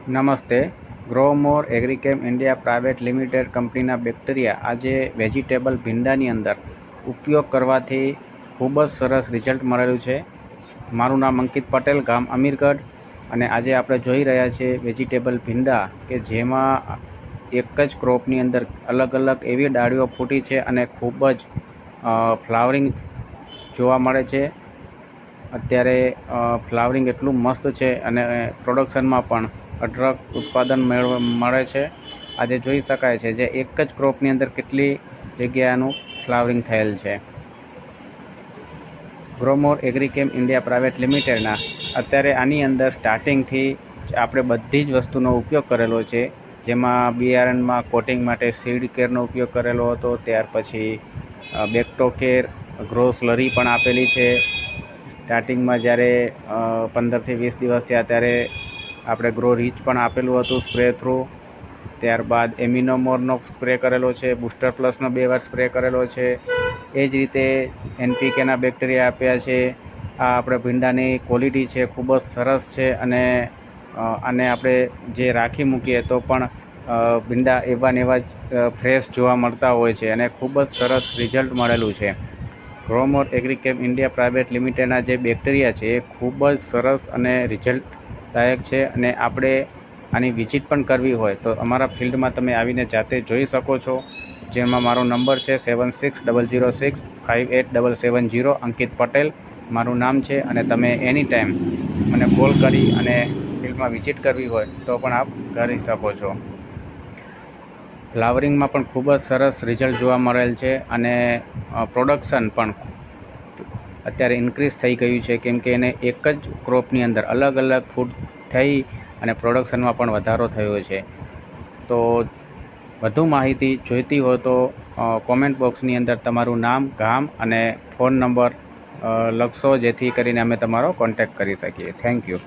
નમસ્તે. Gromor એગ્રીકેમ India private limited કંપનીના bacteria આજે વેજીટેબલ ભીંડાની અંદર ઉપયોગ કરવાથી ખૂબ જ સરસ રિઝલ્ટ મળેલું છે. મારું નામ અંકિત પટેલ, ગામ અમીરગઢ, અને આજે આપણે જોઈ રહ્યા છીએ વેજીટેબલ ભીંડા કે જેમાં એક જ ક્રોપની અંદર અલગ અલગ એવી ડાળીઓ ફૂટી છે અને ખૂબ જ ફ્લાવરિંગ જોવા મળે છે. અત્યારે ફ્લાવરિંગ એટલું મસ્ત છે અને પ્રોડક્શનમાં પણ અઢળક ઉત્પાદન મળે છે. આજે જોઈ શકાય છે જે એક જ ક્રોપની અંદર કેટલી જગ્યાનું ફ્લાવરિંગ થયેલ છે. ગ્રોમોર એગ્રીકેમ ઇન્ડિયા પ્રાઇવેટ લિમિટેડના અત્યારે આની અંદર સ્ટાર્ટિંગથી આપણે બધી જ વસ્તુનો ઉપયોગ કરેલો છે. જેમાં બિયારણમાં કોટિંગ માટે સીડ કેરનો ઉપયોગ કરેલો હતો. ત્યાર પછી બેક્ટો કેર, ગ્રો સ્લરી પણ આપેલી છે. સ્ટાર્ટિંગમાં જ્યારે 15થી 20 દિવસ થયા ત્યારે આપણે ગ્રો રીચ પણ આપેલું હતું સ્પ્રે થ્રુ. ત્યારબાદ એમિનોમોરનો સ્પ્રે કરેલો છે, બૂસ્ટર પ્લસનો 2 વાર સ્પ્રે કરેલો છે. એ જ રીતે એનપીકેના બેક્ટેરિયા આપ્યા છે. આ આપણે ભીંડાની ક્વોલિટી છે ખૂબ જ સરસ છે અને આને આપણે જે રાખી મૂકીએ તો પણ ભીંડા એવા ને એવા જ ફ્રેશ જોવા મળતા હોય છે અને ખૂબ જ સરસ રિઝલ્ટ મળેલું છે. ગ્રોમોર એગ્રીકેમ ઇન્ડિયા પ્રાઇવેટ લિમિટેડના જે બેક્ટેરિયા છે એ ખૂબ જ સરસ અને રિઝલ્ટદાયક છે અને આપણે આની વિઝિટ પણ કરવી હોય તો અમારા ફિલ્ડમાં તમે આવીને જાતે જોઈ શકો છો. જેમાં મારો નંબર છે 7600658770, અંકિત પટેલ મારું નામ છે. અને તમે એની ટાઈમ મને કોલ કરી અને ફિલ્ડમાં વિઝિટ કરવી હોય તો પણ આપ કરી શકો છો. ફ્લાવરિંગમાં પણ ખૂબ જ સરસ રિઝલ્ટ જોવા મળેલ છે અને પ્રોડક્શન પણ અત્યારે ઇન્ક્રીઝ થઈ ગયું છે કેમ કે એને એક જ ક્રોપની અંદર અલગ અલગ ફૂડ થઈ અને પ્રોડક્શનમાં પણ વધારો થયો છે. તો વધુ માહિતી જોઈતી હોય તો કોમેન્ટ બોક્સની અંદર તમારું નામ, ગામ અને ફોન નંબર લખશો જેથી કરીને અમે તમારો કોન્ટેક્ટ કરી શકીએ. Thank you.